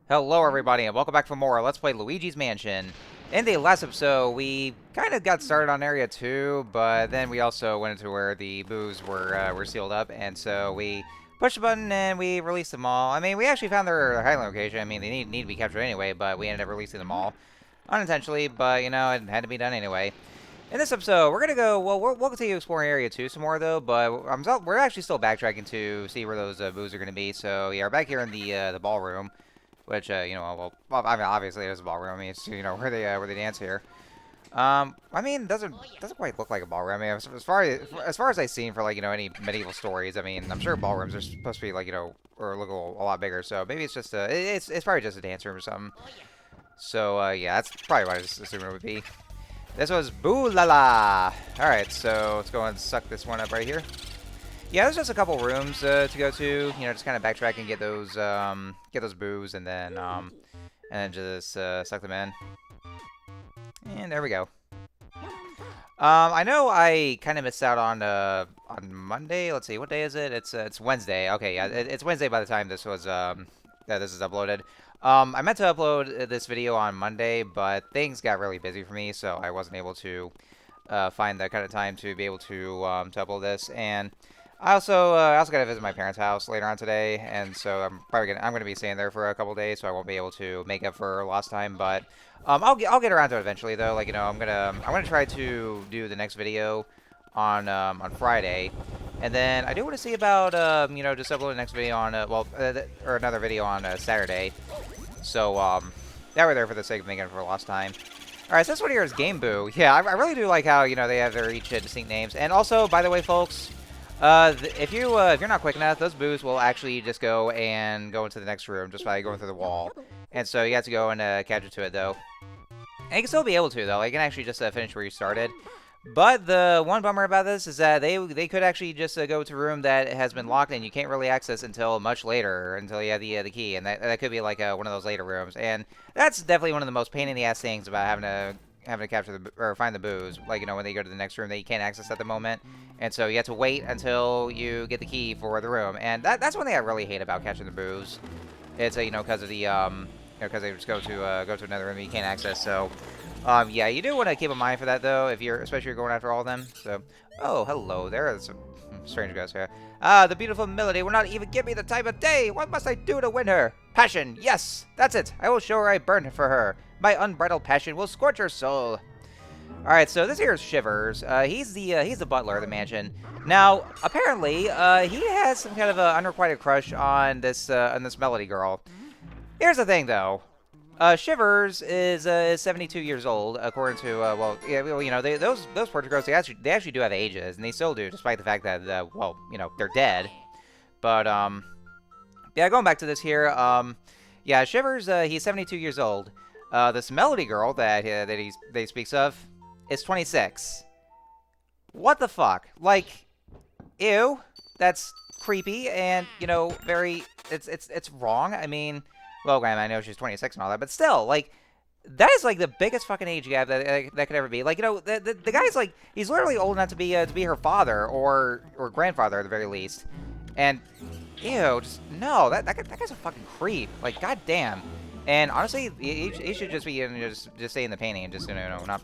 Hello everybody and welcome back for more Let's Play Luigi's Mansion. In the last episode, we kind of got started on Area 2, but then we also went into where the boos were sealed up, and so we pushed the button and we released them all. I mean, we actually found their hiding location. I mean, they need to be captured anyway, but we ended up releasing them all. Unintentionally, but, you know, it had to be done anyway. In this episode, we're going to go, well, we'll continue exploring Area 2 some more, though, but we're actually still backtracking to see where those boos are going to be. So, yeah, we're back here in the ballroom. Which, you know, well, I mean, obviously it is a ballroom. I mean, it's, you know, where they dance here. I mean, it doesn't quite look like a ballroom. I mean, as far as I've seen for, like, you know, any medieval stories, I mean, I'm sure ballrooms are supposed to be, like, you know, or look a lot bigger. So maybe it's just it's probably just a dance room or something. So, yeah, that's probably what I just assumed it would be. This was Boo La La. All right, so let's go and suck this one up right here. Yeah, there's just a couple rooms to go to. You know, just kind of backtrack and get those boos, and then just suck them in. And there we go. I know I kind of missed out on Monday. Let's see, what day is it? It's Wednesday. Okay, yeah, it's Wednesday by the time this was this is uploaded. I meant to upload this video on Monday, but things got really busy for me, so I wasn't able to find that kind of time to be able to upload this. And I also gotta visit my parents' house later on today, and so I'm gonna be staying there for a couple days, so I won't be able to make up for lost time. But I'll get around to it eventually, though. Like, you know, I'm gonna try to do the next video on Friday, and then I do want to see about you know, just upload the next video on or another video on Saturday. So that we're there for the sake of making up for lost time. All right, so this one here is Game Boo. Yeah, I really do like how, you know, they have their each distinct names, and also, by the way, folks. If you're not quick enough, those boos will actually just go into the next room just by going through the wall, and so you have to go and catch it to it though. And you can still be able to though. You can actually just finish where you started. But the one bummer about this is that they could actually just go to a room that has been locked and you can't really access until much later, until you have the key, and that could be like one of those later rooms, and that's definitely one of the most pain in the ass things about having to capture or find the boos, like, you know, when they go to the next room that you can't access at the moment, and so you have to wait until you get the key for the room, and that's one thing I really hate about catching the boos. It's you know, because of the you know, because they just go to another room that you can't access. So yeah, you do want to keep in mind for that though, especially if you're going after all of them. So, oh, hello there. There's some strange guys here. Ah, the beautiful Melody will not even give me the time of day. What must I do to win her? Passion, yes, that's it. I will show her I burn for her. My unbridled passion will scorch her soul. All right, so this here is Shivers. He's the butler of the mansion. Now, apparently, he has some kind of an unrequited crush on this Melody girl. Here's the thing, though. Shivers is 72 years old, according to well, yeah, well, you know, those portrait girls, they actually do have ages, and they still do, despite the fact that well, you know, they're dead. But yeah, going back to this here, yeah, Shivers, he's 72 years old. This Melody girl that he speaks of is 26. What the fuck? Like, ew, that's creepy, and, you know, it's wrong. I mean, well, I know she's 26 and all that, but still, like, that is like the biggest fucking age gap that could ever be. Like, you know, the guy's like, he's literally old enough to be her father or grandfather at the very least, and ew, just no, that guy's a fucking creep. Like, goddamn. And honestly, he should just be, you know, just stay in the painting and just, you know, not,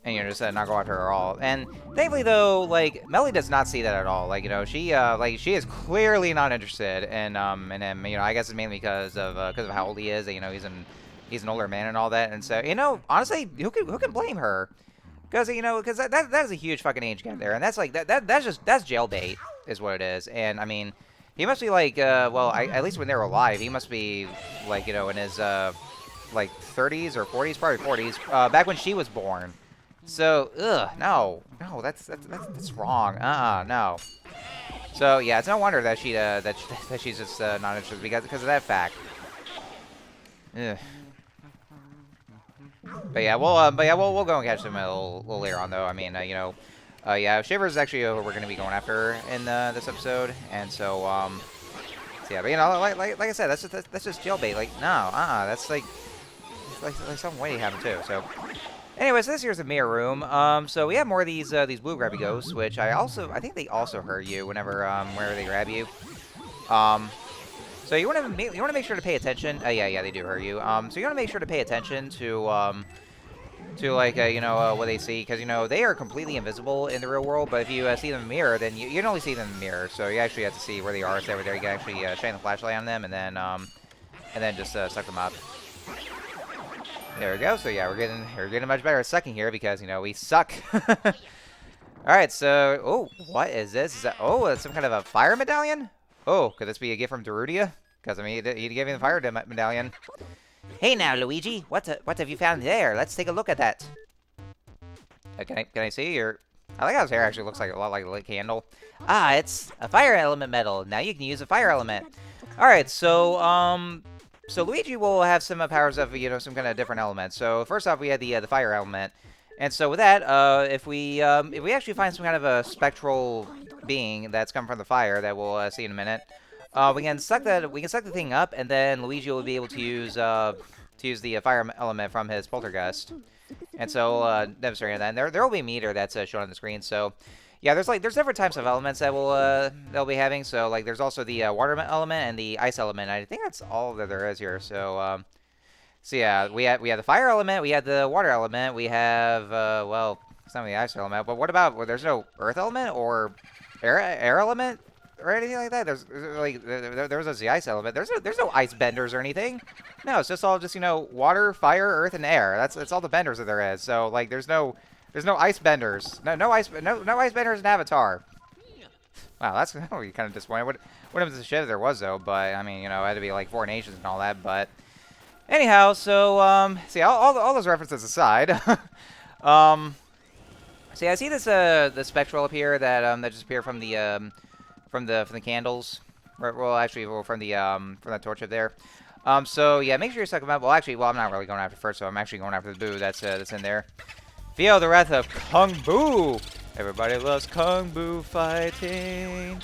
and, you know, just not go after her at all. And thankfully, though, like, Melly does not see that at all. Like, you know, she is clearly not interested in him. You know, I guess it's mainly because of how old he is. You know, he's an older man and all that. And so, you know, honestly, who can blame her? Because, you know, because that is a huge fucking age gap there, and that's like that's jail bait is what it is. And I mean, he must be like, well, at least when they were alive, he must be like, you know, in his like 30s or 40s, probably 40s, back when she was born. So, no, that's wrong. No. So yeah, it's no wonder that she's just not interested because of that fact. Ugh. But yeah, we'll go and catch them a little later on though. I mean, you know, yeah, Shivers is actually who we're gonna be going after in this episode, and so so yeah, but you know, like I said, that's just jailbait. Like, no, that's like something way happened too. So. Anyways, this here's the mirror room. So we have more of these blue grabby ghosts, which I think they also hurt you whenever they grab you. So you want to make sure to pay attention. Yeah, they do hurt you. So you want to make sure to pay attention to like what they see, because they are completely invisible in the real world. But if you see them in the mirror, then you can only see them in the mirror. So you actually have to see where they are. So over there, you can actually shine the flashlight on them, and then just suck them up. There we go. So yeah, we're getting much better at sucking here because we suck. All right. So what is this? Is that it's some kind of a fire medallion? Oh, could this be a gift from Darudia? Because I mean, he gave me the fire medallion. Hey now, Luigi, what have you found there? Let's take a look at that. Can I see your? I like how his hair actually looks like a lot like a lit candle. Ah, it's a fire element medal. Now you can use a fire element. All right, so so Luigi will have some powers of some kind of different elements. So first off, we had the fire element, and so with that, if we actually find some kind of a spectral being that's come from the fire that we'll see in a minute. We can suck the thing up, and then Luigi will be able to use the fire element from his poltergeist. And so demonstrating that, and there will be a meter that's shown on the screen. So yeah, there's different types of elements that they'll be having. So like there's also the water element and the ice element. I think that's all that there is here. So so yeah, we have the fire element, we have the water element, we have well, some of the ice element. But what about there's no earth element or air element? Or anything like that. There's the ice element. There's no ice benders or anything. No, it's just all water, fire, earth, and air. That's all the benders that there is. So like there's no ice benders. No ice benders in Avatar. Wow, that's kind of disappointing. What happens to shit if there was though? But I mean, it had to be like 4 nations and all that. But anyhow, so see all those references aside. See, I see this the spectral up here that just appeared from the from the candles, well, actually, from the torch up there. So yeah, make sure you suck them up. Well, actually, I'm not really going after first, so I'm actually going after the boo that's in there. Feel the wrath of Kung Boo. Everybody loves Kung Boo fighting.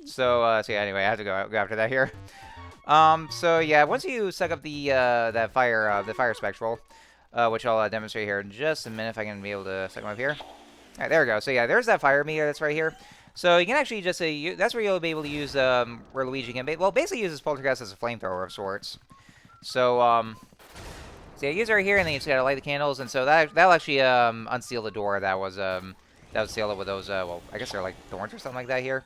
So yeah, anyway, I have to go after that here. So yeah, once you suck up the fire spectral, which I'll demonstrate here in just a minute if I can be able to suck them up here. All right, there we go. So yeah, there's that fire meter that's right here. So you can actually just that's where you'll be able to use where Luigi can basically use his poltergeist as a flamethrower of sorts. So so yeah, use it right here, and then you just gotta light the candles, and so that'll actually unseal the door that was sealed up with those well, I guess they're like thorns or something like that here.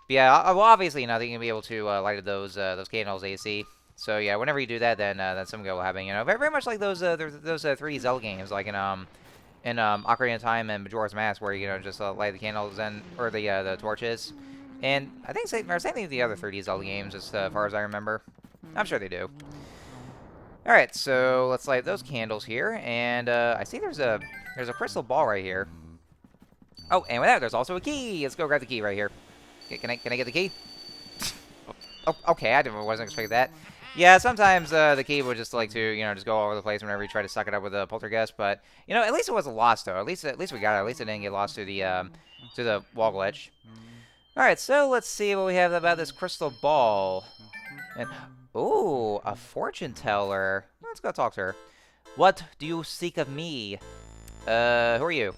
But yeah, well, obviously they can be able to light those candles AC. So yeah, whenever you do that, then something will happen. Very much like those 3D Zelda games, like in Ocarina of Time and Majora's Mask, where just light the candles or the torches, and I think same thing with the other 3D Zelda games, as far as I remember. I'm sure they do. All right, so let's light those candles here, and I see there's a crystal ball right here. Oh, and with that, there's also a key. Let's go grab the key right here. Okay, can I get the key? Oh, okay, wasn't expecting that. Yeah, sometimes the key would just like to, just go all over the place whenever you try to suck it up with a poltergeist. But at least it wasn't lost though. At least we got it. At least it didn't get lost to the wall glitch. All right, so let's see what we have about this crystal ball. And ooh, a fortune teller. Let's go talk to her. What do you seek of me? Who are you?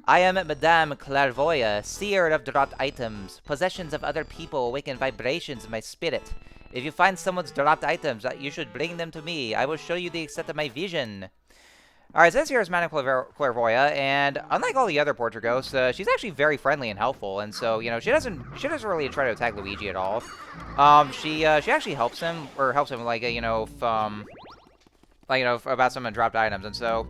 I am Madame Clairvoyant, seer of dropped items. Possessions of other people awaken vibrations in my spirit. If you find someone's dropped items, you should bring them to me. I will show you the extent of my vision. Alright, so this here is Madame Clairvoyant, and unlike all the other portrait ghosts, she's actually very friendly and helpful, and so, she doesn't really try to attack Luigi at all. She actually helps him, like, about some dropped items, and so,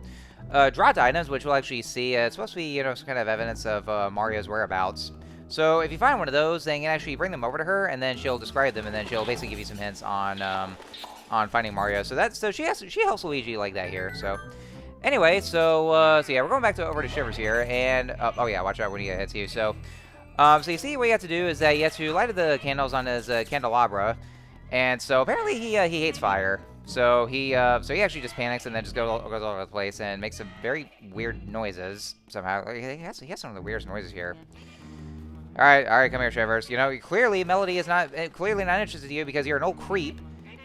dropped items, which we'll actually see, it's supposed to be, some kind of evidence of Mario's whereabouts. So if you find one of those, then you can actually bring them over to her, and then she'll describe them, and then she'll basically give you some hints on finding Mario. So she helps Luigi like that here. So anyway, so yeah, we're going back over to Shivers here, and oh yeah, watch out when he hits you. So so you see what you have to do is that you have to light the candles on his candelabra, and so apparently he hates fire. So he actually just panics and then just goes all over the place and makes some very weird noises somehow. He has some of the weirdest noises here. All right, come here, Shivers. Clearly Melody is not not interested in you because you're an old creep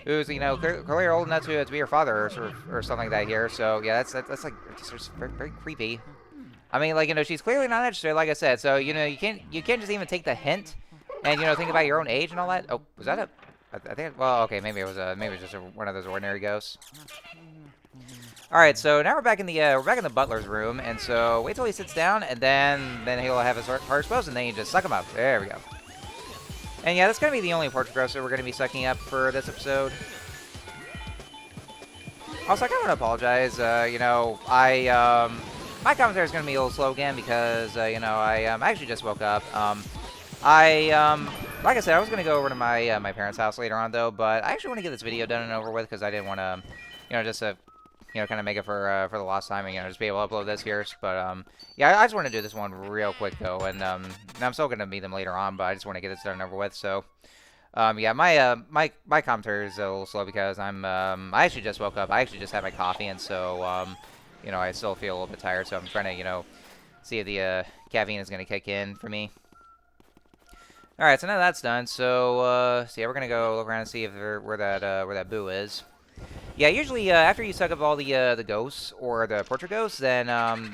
who's clearly old enough to be your father or something like that here. So yeah, that's like just very, very creepy. I mean, like she's clearly not interested, like I said. So you can't just even take the hint And, you know, think about your own age and all that. Oh, was that a... I think... Well, okay, maybe it was just one of those ordinary ghosts. All right, so now we're back in the butler's room, and so wait till he sits down, and then he'll have his heart exposed, and then you just suck him up. There we go. And yeah, that's gonna be the only portrait grocer we're gonna be sucking up for this episode. Also, I kind of want to apologize. You know, my commentary is gonna be a little slow again because you know, I actually just woke up. Like I said, I was gonna go over to my my parents' house later on though, but I actually want to get this video done and over with because I didn't want to, you know, just you know, kind of make it for the lost time and, you know, just be able to upload this here. But yeah, I just want to do this one real quick though, and I'm still gonna meet them later on, but I just want to get this done and over with. So yeah, my commentary is a little slow because I actually just woke up. I actually just had my coffee, and so you know, I still feel a little bit tired. So I'm trying to, you know, see if the caffeine is gonna kick in for me. All right, so now that's done. So yeah, we're gonna go look around and see if where that boo is. Yeah, usually after you suck up all the ghosts or the portrait ghosts, then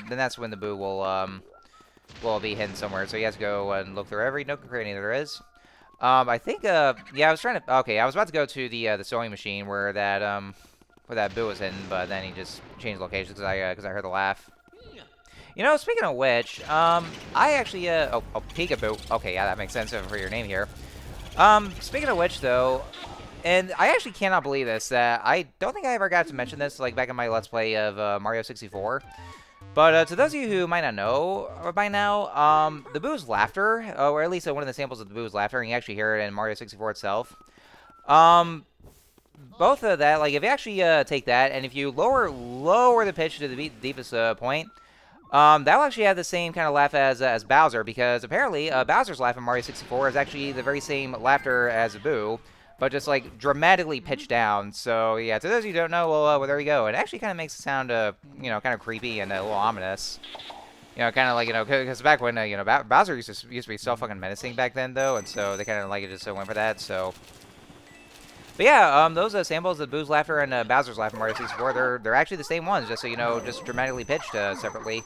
that's when the boo will be hidden somewhere. So you have to go and look through every nook and cranny there is. I think yeah, I was trying to I was about to go to the sewing machine where that boo was hidden, but then he just changed locations because I heard the laugh. You know, speaking of which, I actually oh, peekaboo. Okay, yeah, that makes sense for your name here. Speaking of which though. And I actually cannot believe this, that I don't think I ever got to mention this, like, back in my Let's Play of Mario 64. But to those of you who might not know by now, the Boo's laughter, or at least one of the samples of the Boo's laughter, and you actually hear it in Mario 64 itself. Both of that, like, if you actually take that, and if you lower the pitch to the deepest point, that'll actually have the same kind of laugh as Bowser, because apparently Bowser's laugh in Mario 64 is actually the very same laughter as Boo, but just, like, dramatically pitched down. So, yeah, to those of you who don't know, well, there you go. It actually kind of makes it sound, you know, kind of creepy and a little ominous. You know, kind of like, you know, because back when, you know, Bowser used to be so fucking menacing back then, though, and so they kind of, like, just went for that, so... But yeah, those samples of Boo's laughter and Bowser's laugh in Mario 64, they're actually the same ones, just so you know, just dramatically pitched separately.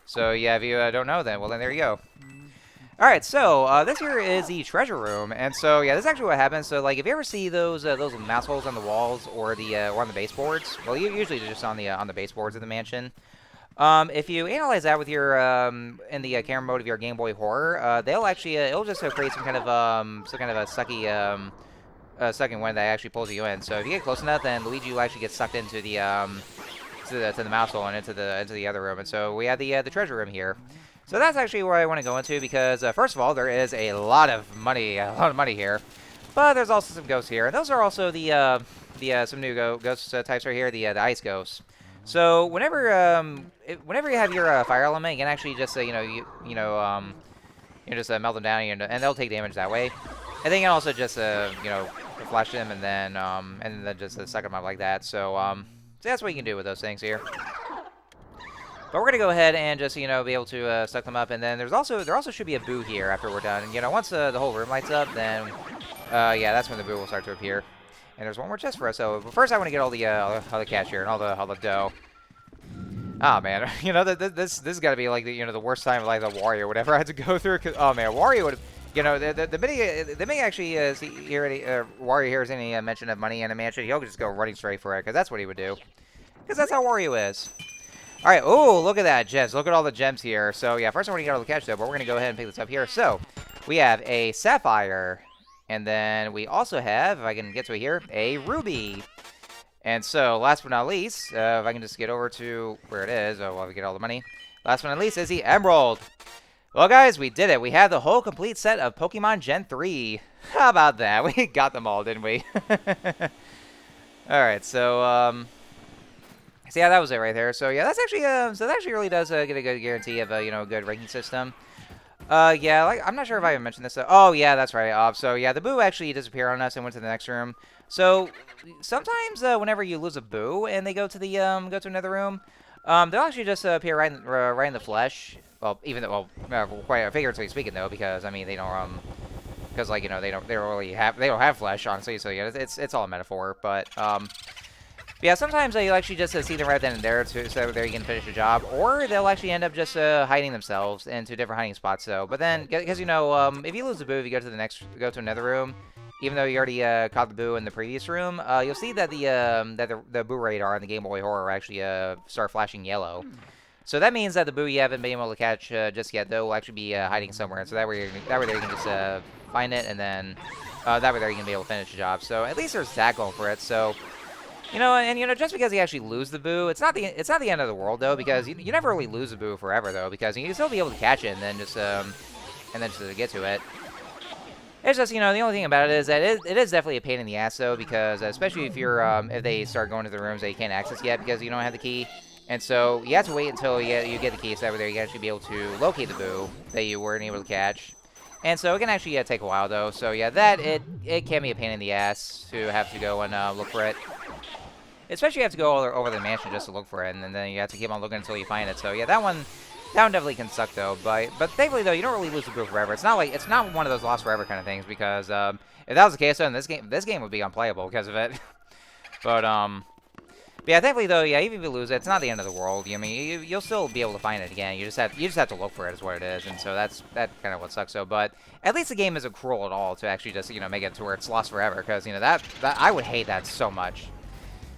So, yeah, if you don't know, then, well, then there you go. Alright, so, this here is the treasure room, and so, yeah, this is actually what happens. So, like, if you ever see those mouse holes on the walls or on the baseboards, well, usually they're just on the baseboards of the mansion. If you analyze that with your, in the camera mode of your Game Boy Horror, they'll actually, it'll just create some kind of a sucking wind that actually pulls you in. So if you get close enough, then Luigi will actually get sucked into the, to the mouse hole and into the other room. And so we have the treasure room here. So that's actually where I want to go into because, first of all, there is a lot of money here. But there's also some ghosts here. And those are also some new ghost types right here, the ice ghosts. So whenever you have your fire element, you can actually just, you just melt them down and they'll take damage that way. And then you can also just, flash them and then just suck them up like that. So that's what you can do with those things here. But we're gonna go ahead and just, be able to suck them up, and then there also should be a Boo here after we're done. And, once the whole room lights up, then yeah, that's when the Boo will start to appear. And there's one more chest for us. So, but first I want to get all the cash here and all the dough. Oh man, this has got to be like the worst time of like the Wario or whatever I had to go through. Cause, oh man, Wario would. The minute actually Wario hears any mention of money in a mansion, he'll just go running straight for it, because that's what he would do. Because that's how Wario is. Alright, oh, look at that, gems. Look at all the gems here. So, yeah, first I want to get all the cash, though, but we're going to go ahead and pick this up here. So, we have a sapphire, and then we also have, if I can get to it here, a ruby. And so, last but not least, if I can just get over to where it is, while we get all the money. Last but not least is the emerald. Well, guys, we did it. We have the whole complete set of Pokemon Gen 3. How about that? We got them all, didn't we? Alright, so, so yeah, that was it right there. So yeah, that's actually so that actually really does get a good guarantee of a good ranking system. Yeah, like I'm not sure if I even mentioned this. Oh yeah, that's right. So yeah, the Boo actually disappeared on us and went to the next room. So sometimes whenever you lose a Boo and they go to the go to another room, they'll actually just appear right in the flesh. Well, even though quite figuratively speaking though, because I mean they don't because like they don't have flesh honestly. So yeah, it's all a metaphor, but Yeah, sometimes you'll actually just see them right then and there, so there you can finish the job, or they'll actually end up just hiding themselves into different hiding spots. So, but then, because if you lose the boo, if you go to another room, even though you already caught the boo in the previous room, you'll see that the boo radar on the Game Boy Horror actually start flashing yellow. So that means that the boo you haven't been able to catch just yet, though, will actually be hiding somewhere. So that way you can just find it, and then that way there you can be able to finish the job. So at least there's that going for it. So. Just because you actually lose the boo, it's not the end of the world though, because you never really lose the boo forever though, because you can still be able to catch it and then just get to it. It's just the only thing about it is that it is definitely a pain in the ass though, because especially if they start going to the rooms that you can't access yet because you don't have the key, and so you have to wait until you get the key, so over there you can actually be able to locate the boo that you weren't able to catch. And so it can actually take a while though. So yeah, it can be a pain in the ass to have to go and look for it. Especially you have to go over the mansion just to look for it, and then you have to keep on looking until you find it. So yeah, that one definitely can suck though. But thankfully though, you don't really lose the boo forever. It's not one of those lost forever kind of things, because if that was the case, then this game would be unplayable because of it. But yeah, thankfully though, yeah, even if you lose it, it's not the end of the world. I mean, you'll still be able to find it again. You just have to look for it, is what it is, and so that's kind of what sucks. So, but at least the game isn't cruel at all to actually just make it to where it's lost forever, because that I would hate that so much.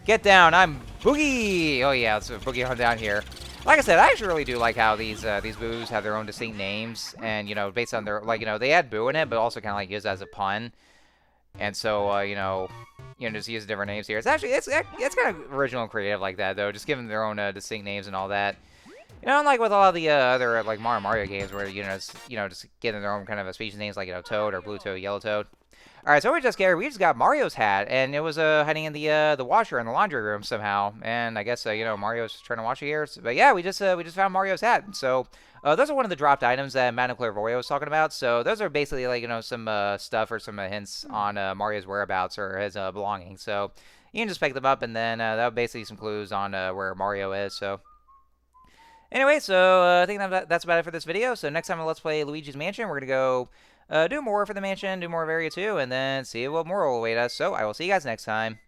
Get down, I'm Boogie! Oh yeah, it's a Boogie on down here. Like I said, I actually really do like how these boos have their own distinct names, and based on their they add boo in it, but also kind of like use it as a pun, and so just use different names here. It's actually it's kind of original and creative like that though, just giving their own distinct names and all that. Unlike with a lot of the other like Mario games where just getting their own kind of a species names like Toad or Blue Toad, Yellow Toad. All right, so we just got Mario's hat, and it was hiding in the washer in the laundry room somehow. And I guess Mario's trying to wash it here. But yeah, we just found Mario's hat. So those are one of the dropped items that Madame Clairvoyant was talking about. So those are basically some stuff or some hints on Mario's whereabouts or his belongings. So you can just pick them up, and then that'll basically some clues on where Mario is. So. Anyway, so I think that's about it for this video. So next time on Let's Play Luigi's Mansion, we're going to go do more for the mansion, do more of Area 2, and then see what more will await us. So I will see you guys next time.